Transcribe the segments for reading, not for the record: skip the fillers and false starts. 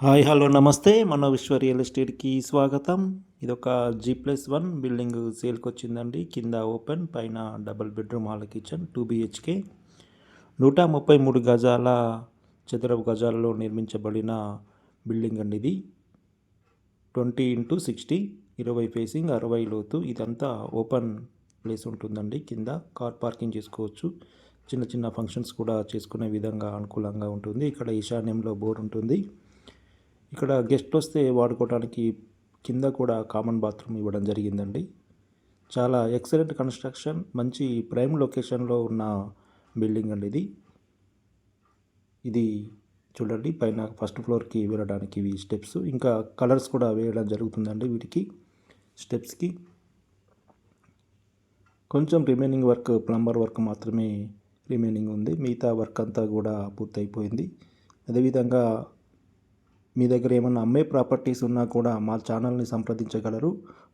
Hi hello నమస్తే మన విశ్వ రియల్ ఎస్టేట్కి స్వాగతం. ఇదొక G+1 బిల్డింగ్ సేల్కి వచ్చిందండి. కింద ఓపెన్, పైన double bedroom hall kitchen 2 BHK 133 గజాల చదరపు గజాలలో నిర్మించబడిన బిల్డింగ్ అండి. ఇది 20x60 20 ఫేసింగ్ 60 లోతు. ఇదంతా ఓపెన్ ప్లేస్ ఉంటుందండి. కింద కార్ పార్కింగ్ చేసుకోవచ్చు. చిన్న చిన్న ఫంక్షన్స్ కూడా చేసుకునే విధంగా అనుకూలంగా ఉంటుంది. ఇక్కడ ఈశాన్యంలో బోర్ ఉంటుంది. ఇక్కడ గెస్ట్ వస్తే వాడుకోవడానికి కింద కూడా కామన్ బాత్రూమ్ ఇవ్వడం జరిగిందండి. చాలా ఎక్సలెంట్ కన్స్ట్రక్షన్, మంచి ప్రైమ్ లొకేషన్లో ఉన్న బిల్డింగ్ అండి ఇది. ఇది చూడండి, పైన ఫస్ట్ ఫ్లోర్కి వెళ్ళడానికి ఇవి స్టెప్స్, ఇంకా కలర్స్ కూడా వేయడం జరుగుతుందండి వీటికి స్టెప్స్కి. కొంచెం రిమైనింగ్ వర్క్, ప్లంబర్ వర్క్ మాత్రమే రిమైనింగ్ ఉంది. మిగతా వర్క్ అంతా కూడా పూర్తయిపోయింది. అదేవిధంగా మీ దగ్గర ఏమన్నా అమ్మే ప్రాపర్టీస్ ఉన్నా కూడా మా ఛానల్ని సంప్రదించగలరు.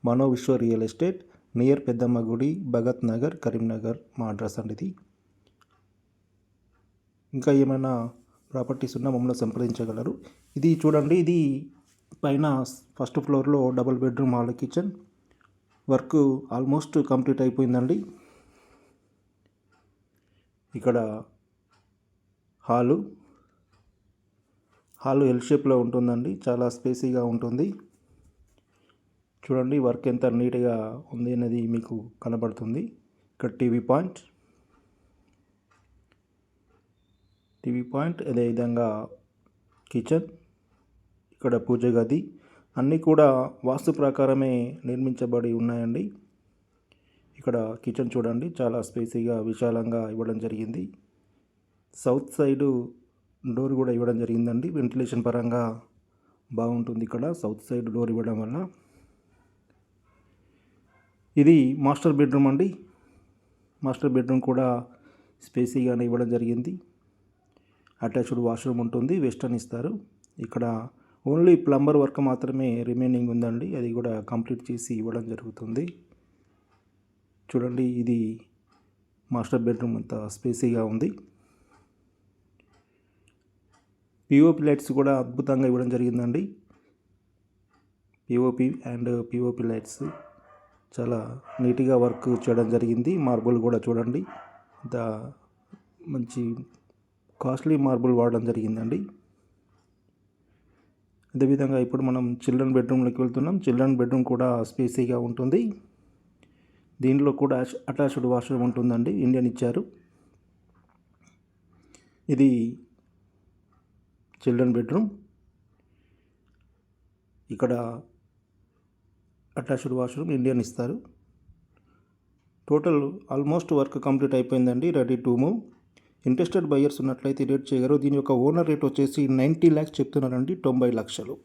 మనో విశ్వ రియల్ ఎస్టేట్, నియర్ పెద్దమ్మ గుడి, భగత్ నగర్, కరీంనగర్ మా అడ్రస్ అండి ఇది. ఇంకా ఏమైనా ప్రాపర్టీస్ ఉన్నా మమ్మల్ని సంప్రదించగలరు. ఇది చూడండి, ఇది పైన ఫస్ట్ ఫ్లోర్లో double bedroom hall kitchen. Work almost complete అయిపోయిందండి. ఇక్కడ హాలు ఎల్ షేప్లో ఉంటుందండి. చాలా స్పేసీగా ఉంటుంది. చూడండి వర్క్ ఎంత నీట్గా ఉంది అనేది మీకు కనబడుతుంది. ఇక్కడ టీవీ పాయింట్, అదేవిధంగా కిచెన్, ఇక్కడ పూజ గది, అన్నీ కూడా వాస్తు ప్రకారమే నిర్మించబడి ఉన్నాయండి. ఇక్కడ కిచెన్ చూడండి, చాలా స్పేసీగా విశాలంగా ఇవ్వడం జరిగింది. సౌత్ సైడు డోర్ కూడా ఇవ్వడం జరిగిందండి. వెంటిలేషన్ పరంగా బాగుంటుంది ఇక్కడ సౌత్ సైడ్ డోర్ ఇవ్వడం వల్ల. ఇది మాస్టర్ బెడ్రూమ్ అండి. మాస్టర్ బెడ్రూమ్ కూడా స్పేసీగానే ఇవ్వడం జరిగింది. అటాచ్డ్ వాష్రూమ్ ఉంటుంది, వెస్టర్న్ ఇస్తారు. ఇక్కడ ఓన్లీ ప్లంబర్ వర్క్ మాత్రమే రిమైనింగ్ ఉందండి. అది కూడా కంప్లీట్ చేసి ఇవ్వడం జరుగుతుంది. చూడండి, ఇది మాస్టర్ బెడ్రూమ్ అంతా స్పేసీగా ఉంది. పిఓపి లైట్స్ కూడా అద్భుతంగా ఇవ్వడం జరిగిందండి. పిఓపి లైట్స్ చాలా నీట్గా వర్క్ చేయడం జరిగింది. మార్బుల్ కూడా చూడండి, ఇంత మంచి కాస్ట్లీ మార్బుల్ వాడడం జరిగిందండి. అదేవిధంగా ఇప్పుడు మనం చిల్డ్రన్ బెడ్రూమ్లోకి వెళ్తున్నాం. చిల్డ్రన్ బెడ్రూమ్ కూడా స్పేసీగా ఉంటుంది. దీనిలో కూడా అటాచ్డ్ వాష్రూమ్ ఉంటుందండి, ఇండియన్ ఇచ్చారు. ఇది చిల్డ్రన్ బెడ్రూమ్. ఇక్కడ అటాచ్డ్ వాష్రూమ్ ఇండియన్ ఇస్తారు. టోటల్ ఆల్మోస్ట్ వర్క్ కంప్లీట్ అయిపోయిందండి, ready to move. Interested buyers ఉన్నట్లయితే రేట్ చేయగలరు. దీని యొక్క ఓనర్ రేట్ వచ్చేసి 90 lakhs చెప్తున్నారండి, 90 లక్షలు.